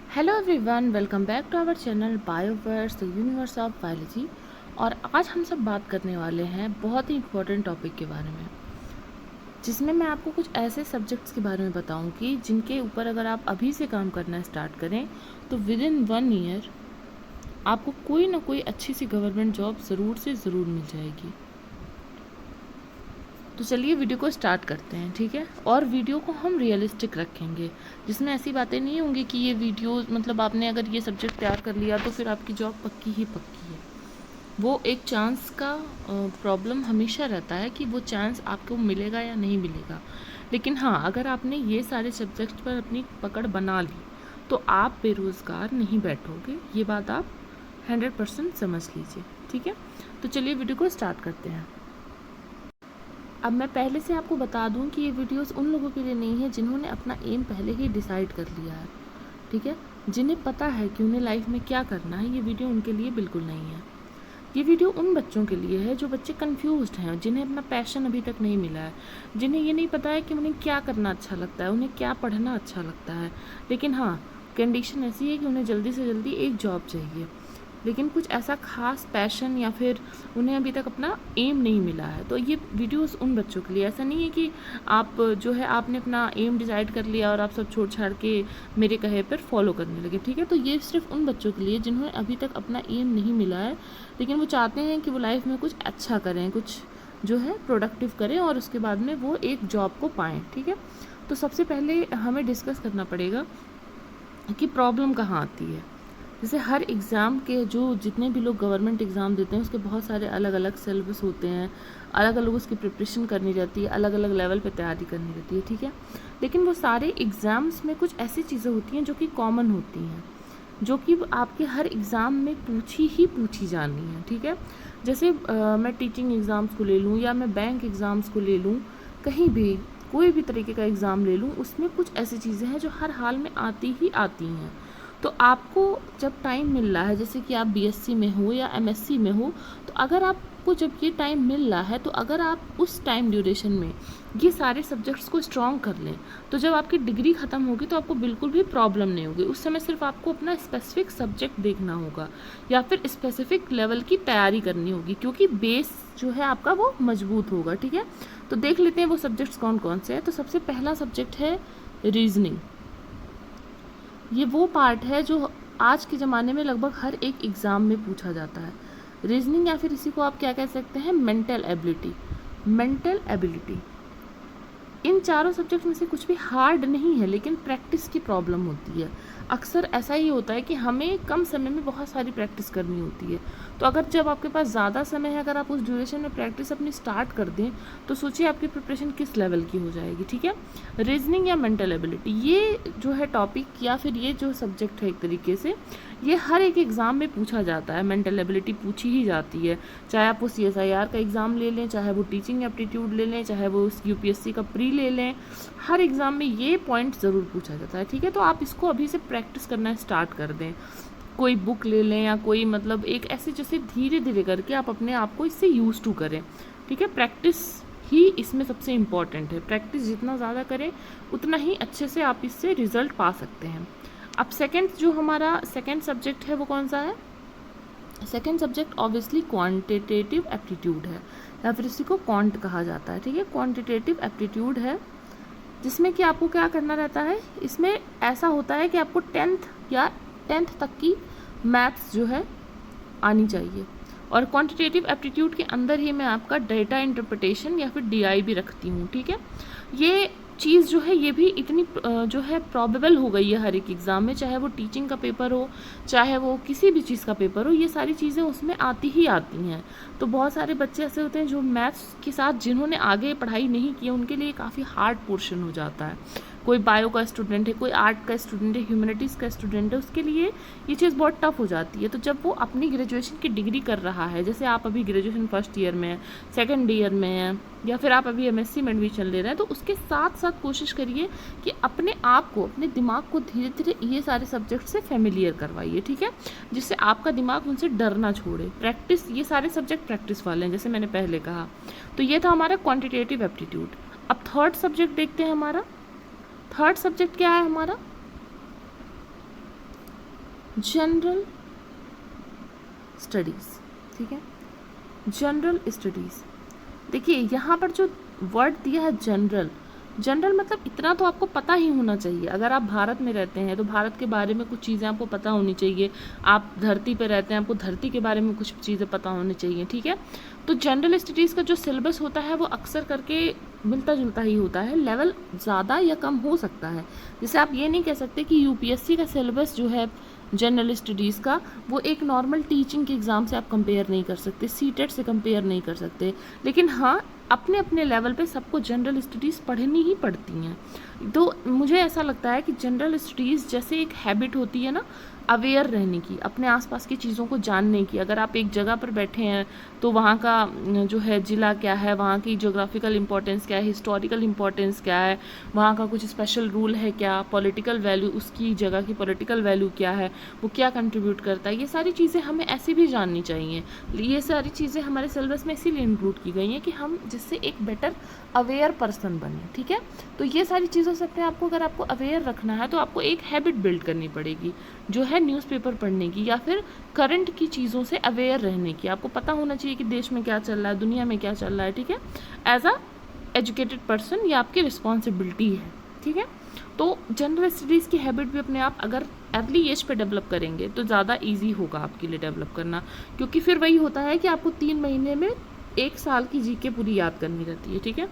Hello everyone, welcome back to our channel Bioverse the universe of biology. और आज हम सब बात करने वाले हैं बहुत ही इम्पोर्टेंट टॉपिक के बारे में, जिसमें मैं आपको कुछ ऐसे सब्जेक्ट्स के बारे में बताऊंगी जिनके ऊपर अगर आप अभी से काम करना स्टार्ट करें तो विद इन 1 ईयर आपको कोई ना कोई अच्छी सी गवर्नमेंट जॉब ज़रूर से ज़रूर मिल जाएगी। तो चलिए वीडियो को स्टार्ट करते हैं, ठीक है। और वीडियो को हम रियलिस्टिक रखेंगे, जिसमें ऐसी बातें नहीं होंगी कि ये वीडियो मतलब आपने अगर ये सब्जेक्ट तैयार कर लिया तो फिर आपकी जॉब पक्की ही पक्की है। वो एक चांस का प्रॉब्लम हमेशा रहता है कि वो चांस आपको मिलेगा या नहीं मिलेगा। लेकिन हाँ, अगर आपने ये सारे सब्जेक्ट पर अपनी पकड़ बना ली तो आप बेरोज़गार नहीं बैठोगे। ये बात आप 100% समझ लीजिए, ठीक है। तो चलिए वीडियो को स्टार्ट करते हैं। अब मैं पहले से आपको बता दूं कि ये वीडियोस उन लोगों के लिए नहीं है जिन्होंने अपना एम पहले ही डिसाइड कर लिया है, ठीक है। जिन्हें पता है कि उन्हें लाइफ में क्या करना है, ये वीडियो उनके लिए बिल्कुल नहीं है। ये वीडियो उन बच्चों के लिए है जो बच्चे कंफ्यूज्ड हैं, जिन्हें अपना पैशन अभी तक नहीं मिला है, जिन्हें ये नहीं पता है कि उन्हें क्या करना अच्छा लगता है, उन्हें क्या पढ़ना अच्छा लगता है। लेकिन हाँ, कंडीशन ऐसी है कि उन्हें जल्दी से जल्दी एक जॉब चाहिए, लेकिन कुछ ऐसा खास पैशन या फिर उन्हें अभी तक अपना एम नहीं मिला है। तो ये वीडियोस उन बच्चों के लिए, ऐसा नहीं है कि आप जो है आपने अपना एम डिसाइड कर लिया और आप सब छोड़ छाड़ के मेरे कहे पर फॉलो करने लगे, ठीक है। तो ये सिर्फ उन बच्चों के लिए जिन्होंने अभी तक अपना एम नहीं मिला है, लेकिन वो चाहते हैं कि वो लाइफ में कुछ अच्छा करें, कुछ जो है प्रोडक्टिव करें और उसके बाद में वो एक जॉब को पाएँ, ठीक है। तो सबसे पहले हमें डिस्कस करना पड़ेगा कि प्रॉब्लम कहाँ आती है। जैसे हर एग्ज़ाम के जो जितने भी लोग गवर्नमेंट एग्ज़ाम देते हैं उसके बहुत सारे अलग अलग सिलेबस होते हैं, अलग अलग उसकी प्रिपरेशन करनी रहती है, अलग अलग लेवल पे तैयारी करनी रहती है, ठीक है। लेकिन वो सारे एग्ज़ाम्स में कुछ ऐसी चीज़ें होती हैं जो कि कॉमन होती हैं, जो कि आपके हर एग्ज़ाम में पूछी जानी है, ठीक है। जैसे मैं टीचिंग एग्ज़ाम्स को ले लूँ या मैं बैंक एग्ज़ाम्स को ले लूँ, कहीं भी कोई भी तरीके का एग्ज़ाम ले लूँ, उसमें कुछ ऐसी चीज़ें हैं जो हर हाल में आती ही आती हैं। तो आपको जब टाइम मिल रहा है, जैसे कि आप बीएससी में हो या एमएससी में हो, तो अगर आपको जब ये टाइम मिल रहा है तो अगर आप उस टाइम ड्यूरेशन में ये सारे सब्जेक्ट्स को स्ट्रॉन्ग कर लें तो जब आपकी डिग्री ख़त्म होगी तो आपको बिल्कुल भी प्रॉब्लम नहीं होगी। उस समय सिर्फ आपको अपना स्पेसिफिक सब्जेक्ट देखना होगा या फिर स्पेसिफिक लेवल की तैयारी करनी होगी, क्योंकि बेस जो है आपका वो मजबूत होगा, ठीक है। तो देख लेते हैं वो सब्जेक्ट्स कौन कौन से हैं। तो सबसे पहला सब्जेक्ट है रीजनिंग। ये वो पार्ट है जो आज के ज़माने में लगभग हर एक एग्ज़ाम में पूछा जाता है। रीजनिंग या फिर इसी को आप क्या कह सकते हैं, mental ability. Mental ability in चारों सब्जेक्ट में से कुछ भी हार्ड नहीं है, लेकिन प्रैक्टिस की प्रॉब्लम होती है। अक्सर ऐसा ही होता है कि हमें कम समय में बहुत सारी प्रैक्टिस करनी होती है। तो अगर जब आपके पास ज़्यादा समय है, अगर आप उस ड्यूरेशन में प्रैक्टिस अपनी स्टार्ट कर दें तो सोचिए आपकी प्रिपरेशन किस लेवल की हो जाएगी, ठीक है। रीजनिंग या मेंटल एबिलिटी, ये जो है टॉपिक या फिर ये जो सब्जेक्ट है, एक तरीके से ये हर एक एग्ज़ाम में पूछा जाता है। मेंटल एबिलिटी पूछी ही जाती है, चाहे आप वो CSIR का एग्ज़ाम ले लें, चाहे वो टीचिंग एप्टीट्यूड ले लें, चाहे वो UPSC का प्री ले लें, हर एग्ज़ाम में ये पॉइंट ज़रूर पूछा जाता है, ठीक है। तो आप इसको अभी से प्रैक्टिस करना स्टार्ट कर दें। कोई बुक ले लें या कोई मतलब एक ऐसे जैसे धीरे धीरे करके आप अपने आप को इससे यूज़ टू करें, ठीक है। प्रैक्टिस ही इसमें सबसे इम्पॉर्टेंट है। प्रैक्टिस जितना ज़्यादा करें उतना ही अच्छे से आप इससे रिजल्ट पा सकते हैं। अब जो हमारा सेकेंड सब्जेक्ट है वो कौन सा है। Second subject obviously quantitative aptitude है, या फिर इसी को क्वांट कहा जाता है, ठीक है। क्वांटिटेटिव एप्टीट्यूड है जिसमें कि आपको क्या करना रहता है। इसमें ऐसा होता है कि आपको 10th तक की मैथ्स जो है आनी चाहिए, और क्वांटिटेटिव एप्टीट्यूड के अंदर ही मैं आपका डेटा इंटरप्रिटेशन या फिर DI भी रखती हूँ, ठीक है। ये चीज़ जो है ये भी इतनी जो है प्रॉबेबल हो गई है हर एक एग्ज़ाम में, चाहे वो टीचिंग का पेपर हो, चाहे वो किसी भी चीज़ का पेपर हो, ये सारी चीज़ें उसमें आती ही आती हैं। तो बहुत सारे बच्चे ऐसे होते हैं जो मैथ्स के साथ जिन्होंने आगे पढ़ाई नहीं की, उनके लिए काफ़ी हार्ड पोर्शन हो जाता है। कोई बायो का स्टूडेंट है, कोई आर्ट का स्टूडेंट है, ह्यूमैनिटीज़ का स्टूडेंट है, उसके लिए ये चीज़ बहुत टफ हो जाती है। तो जब वो अपनी ग्रेजुएशन की डिग्री कर रहा है, जैसे आप अभी ग्रेजुएशन फर्स्ट ईयर में है, सेकेंड ईयर में है, या फिर आप अभी MSc में एडमिशन ले रहे हैं, तो उसके साथ साथ कोशिश करिए कि अपने आप को, अपने दिमाग को धीरे धीरे ये सारे सब्जेक्ट से फेमिलियर करवाइए, ठीक है, जिससे आपका दिमाग उनसे डर ना छोड़े। प्रैक्टिस, ये सारे सब्जेक्ट प्रैक्टिस वाले हैं, जैसे मैंने पहले कहा। तो ये था हमारा क्वान्टिटेटिव एप्टीट्यूड। अब थर्ड सब्जेक्ट देखते हैं हमारा। थर्ड सब्जेक्ट क्या है हमारा, जनरल स्टडीज़, ठीक है, जनरल स्टडीज़। देखिए यहाँ पर जो वर्ड दिया है जनरल, जनरल मतलब इतना तो आपको पता ही होना चाहिए। अगर आप भारत में रहते हैं तो भारत के बारे में कुछ चीज़ें आपको पता होनी चाहिए। आप धरती पे रहते हैं, आपको धरती के बारे में कुछ चीज़ें पता होनी चाहिए, ठीक है। तो जनरल स्टडीज़ का जो सिलेबस होता है वो अक्सर करके मिलता जुलता ही होता है, लेवल ज़्यादा या कम हो सकता है। जैसे आप ये नहीं कह सकते कि यूपीएससी का सिलेबस जो है जनरल स्टडीज़ का, वो एक नॉर्मल टीचिंग के एग्ज़ाम से आप कंपेयर नहीं कर सकते, सीटेट से कंपेयर नहीं कर सकते। लेकिन हाँ, अपने अपने लेवल पे सबको जनरल स्टडीज़ पढ़नी ही पड़ती हैं। तो मुझे ऐसा लगता है कि जनरल स्टडीज़ जैसे एक हैबिट होती है ना, अवेयर रहने की, अपने आसपास की चीज़ों को जानने की। अगर आप एक जगह पर बैठे हैं तो वहाँ का जो है ज़िला क्या है, वहाँ की ज्योग्राफिकल इंपॉर्टेंस क्या है, हिस्टोरिकल इंपॉर्टेंस क्या है, वहाँ का कुछ स्पेशल रूल है क्या, पॉलिटिकल वैल्यू, उसकी जगह की पॉलिटिकल वैल्यू क्या है, वो क्या कंट्रीब्यूट करता है, ये सारी चीज़ें हमें ऐसे भी जाननी चाहिए। ये सारी चीज़ें हमारे सिलेबस में इसीलिए इंक्लूड की गई हैं कि हम जिससे एक बेटर अवेयर पर्सन बने, ठीक है। तो ये सारी चीज़ों से अपने आपको, अगर आपको अवेयर रखना है तो आपको एक हैबिट बिल्ड करनी पड़ेगी, जो है न्यूज़पेपर पढ़ने की, या फिर करंट की चीज़ों से अवेयर रहने की। आपको पता होना चाहिए कि देश में क्या चल रहा है, दुनिया में क्या चल रहा है, ठीक है। एज अ एजुकेटेड पर्सन ये आपकी रिस्पॉन्सिबिलिटी है, ठीक है। तो जनरल स्टडीज़ की हैबिट भी अपने आप अगर अर्ली एज पे डेवलप करेंगे तो ज़्यादा ईजी होगा आपके लिए डेवलप करना, क्योंकि फिर वही होता है कि आपको 3 महीने में 1 साल की जीके पूरी याद करनी रहती है, ठीक है।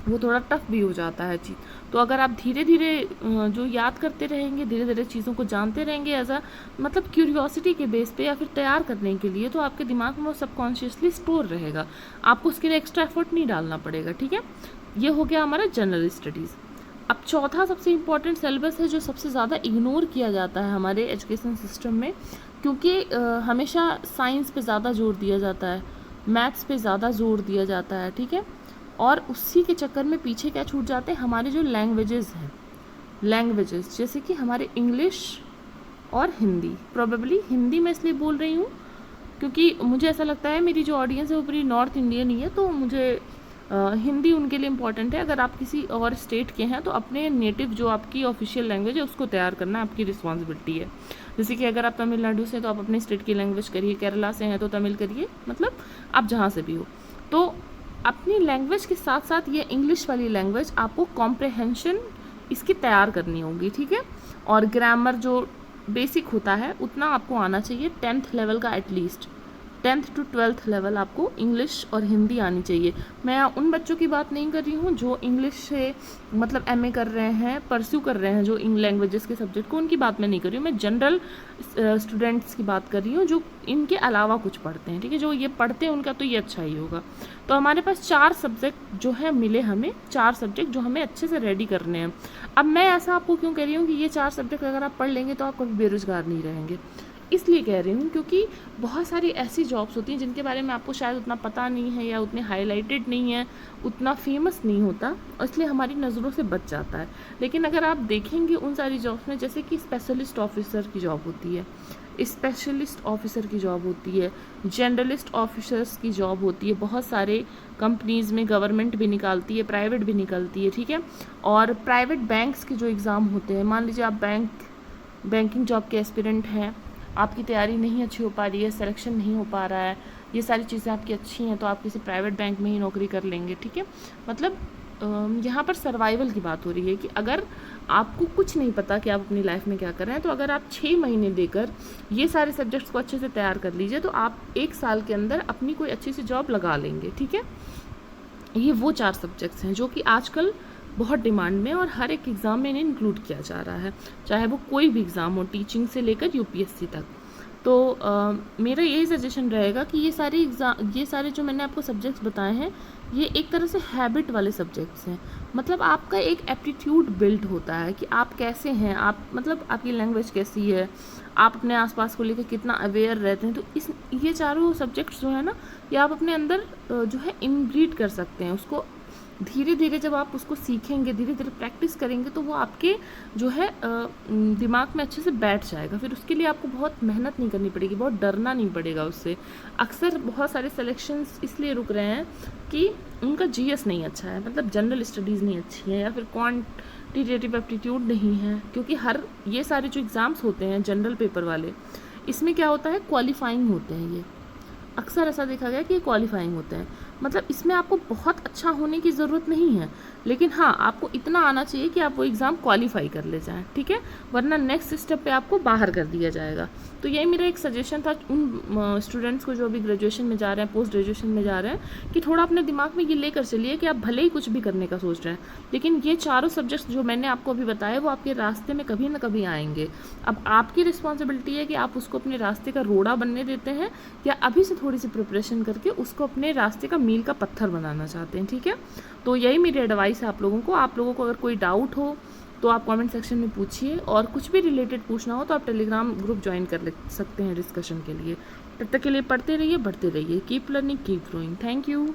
वो थोड़ा टफ भी हो जाता है चीज़। तो अगर आप धीरे धीरे जो याद करते रहेंगे, धीरे धीरे चीज़ों को जानते रहेंगे एज अ मतलब क्यूरियोसिटी के बेस पे या फिर तैयार करने के लिए, तो आपके दिमाग में वो सबकॉन्शियसली स्टोर रहेगा, आपको उसके लिए एक्स्ट्रा एफर्ट नहीं डालना पड़ेगा, ठीक है। ये हो गया हमारा जनरल स्टडीज़। अब चौथा सबसे इम्पॉर्टेंट सिलेबस है जो सबसे ज़्यादा इग्नोर किया जाता है हमारे एजुकेशन सिस्टम में, क्योंकि हमेशा साइंस पे ज़्यादा जोर दिया जाता है, मैथ्स पे ज़्यादा जोर दिया जाता है, ठीक है। और उसी के चक्कर में पीछे क्या छूट जाते हैं हमारे जो लैंग्वेजेस हैं, लैंग्वेजेस जैसे कि हमारे इंग्लिश और हिंदी। प्रोबेबली हिंदी मैं इसलिए बोल रही हूँ क्योंकि मुझे ऐसा लगता है मेरी जो ऑडियंस है वो पूरी नॉर्थ इंडियन ही है, तो मुझे हिंदी उनके लिए इम्पॉर्टेंट है। अगर आप किसी और स्टेट के हैं तो अपने नेटिव जो आपकी ऑफिशियल लैंग्वेज है उसको तैयार करना आपकी रिस्पॉन्सिबिलिटी है। जैसे कि अगर आप तमिलनाडु से तो आप अपने स्टेट की लैंग्वेज करिए, केरला से हैं तो तमिल करिए, मतलब आप जहाँ से भी हो। तो अपनी लैंग्वेज के साथ साथ ये इंग्लिश वाली लैंग्वेज आपको कॉम्प्रहेंशन इसकी तैयार करनी होगी, ठीक है। और ग्रामर जो बेसिक होता है उतना आपको आना चाहिए, 10th लेवल का at least, 10th to 12th level आपको इंग्लिश और हिंदी आनी चाहिए। मैं उन बच्चों की बात नहीं कर रही हूँ जो इंग्लिश से मतलब एमए कर रहे हैं, परस्यू कर रहे हैं जो इन लैंग्वेजेस के सब्जेक्ट को, उनकी बात मैं नहीं कर रही हूँ। मैं जनरल स्टूडेंट्स की बात कर रही हूँ जो इनके अलावा कुछ पढ़ते हैं, ठीक है। जो ये पढ़ते हैं उनका तो ये अच्छा ही होगा। तो हमारे पास 4 सब्जेक्ट जो है मिले हमें, 4 सब्जेक्ट जो हमें अच्छे से रेडी करने हैं। अब मैं ऐसा आपको क्यों कह रही हूँ कि ये 4 सब्जेक्ट अगर आप पढ़ लेंगे तो आप कभी बेरोजगार नहीं रहेंगे, इसलिए कह रही हूँ क्योंकि बहुत सारी ऐसी जॉब्स होती हैं जिनके बारे में आपको शायद उतना पता नहीं है या उतने हाईलाइटेड नहीं है, उतना फेमस नहीं होता, इसलिए हमारी नज़रों से बच जाता है। लेकिन अगर आप देखेंगे उन सारी जॉब्स में, जैसे कि स्पेशलिस्ट ऑफिसर की जॉब होती है, स्पेशलिस्ट ऑफिसर की जॉब होती है, जनरलिस्ट ऑफिसर्स की जॉब होती है, बहुत सारे कंपनीज़ में गवर्नमेंट भी निकालती है, प्राइवेट भी निकलती है, ठीक है। और प्राइवेट बैंक्स के जो एग्ज़ाम होते हैं, मान लीजिए आप बैंकिंग जॉब के एस्पिरेंट हैं, आपकी तैयारी नहीं अच्छी हो पा रही है, सिलेक्शन नहीं हो पा रहा है, ये सारी चीज़ें आपकी अच्छी हैं तो आप किसी प्राइवेट बैंक में ही नौकरी कर लेंगे, ठीक है। मतलब यहाँ पर सर्वाइवल की बात हो रही है कि अगर आपको कुछ नहीं पता कि आप अपनी लाइफ में क्या कर रहे हैं, तो अगर आप 6 महीने देकर ये सारे सब्जेक्ट्स को अच्छे से तैयार कर लीजिए तो आप 1 साल के अंदर अपनी कोई अच्छी सी जॉब लगा लेंगे, ठीक है। ये वो 4 सब्जेक्ट्स हैं जो कि आजकल बहुत डिमांड में और हर एक एग्ज़ाम में इन्हें इंक्लूड किया जा रहा है, चाहे वो कोई भी एग्ज़ाम हो, टीचिंग से लेकर यूपीएससी तक। तो मेरा यही सजेशन रहेगा कि ये सारे जो मैंने आपको सब्जेक्ट्स बताए हैं, ये एक तरह से हैबिट वाले सब्जेक्ट्स हैं। मतलब आपका एक एप्टीट्यूड बिल्ड होता है कि आप कैसे हैं, आप मतलब आपकी लैंग्वेज कैसी है, आप अपने आसपास को लेकर कितना अवेयर रहते हैं। तो ये चारों सब्जेक्ट्स जो है ना, ये आप अपने अंदर जो है इनब्रीड कर सकते हैं। उसको धीरे धीरे जब आप उसको सीखेंगे, धीरे धीरे प्रैक्टिस करेंगे तो वो आपके जो है दिमाग में अच्छे से बैठ जाएगा। फिर उसके लिए आपको बहुत मेहनत नहीं करनी पड़ेगी, बहुत डरना नहीं पड़ेगा उससे। अक्सर बहुत सारे सिलेक्शंस इसलिए रुक रहे हैं कि उनका जीएस नहीं अच्छा है, मतलब जनरल स्टडीज़ नहीं अच्छी है, या फिर टिटेटिव एप्टीट्यूड नहीं है, क्योंकि हर ये सारे जो एग्ज़ाम्स होते हैं जनरल पेपर वाले, इसमें क्या होता है, क्वालिफाइंग होते हैं। ये अक्सर ऐसा देखा गया कि ये क्वालिफाइंग होते हैं, मतलब इसमें आपको बहुत अच्छा होने की ज़रूरत नहीं है, लेकिन हाँ आपको इतना आना चाहिए कि आप वो एग्ज़ाम क्वालिफाई कर ले जाएं, ठीक है, वरना नेक्स्ट स्टेप पे आपको बाहर कर दिया जाएगा। तो यही मेरा एक सजेशन था उन स्टूडेंट्स को जो अभी ग्रेजुएशन में जा रहे हैं, पोस्ट ग्रेजुएशन में जा रहे हैं, कि थोड़ा अपने दिमाग में ये लेकर चलिए कि आप भले ही कुछ भी करने का सोच रहे हैं, लेकिन ये चारों सब्जेक्ट्स जो मैंने आपको अभी बताया वो आपके रास्ते में कभी ना कभी आएंगे। अब आपकी रिस्पॉन्सिबिलिटी है कि आप उसको अपने रास्ते का रोड़ा बनने देते हैं, या अभी से थोड़ी सी प्रिपरेशन करके उसको अपने रास्ते का मील का पत्थर बनाना चाहते हैं, ठीक है। तो यही मेरी एडवाइस है आप लोगों को। आप लोगों को अगर कोई डाउट हो तो आप कमेंट सेक्शन में पूछिए, और कुछ भी रिलेटेड पूछना हो तो आप टेलीग्राम ग्रुप ज्वाइन कर सकते हैं डिस्कशन के लिए। तब तक के लिए पढ़ते रहिए, बढ़ते रहिए, keep learning, keep growing. Thank you.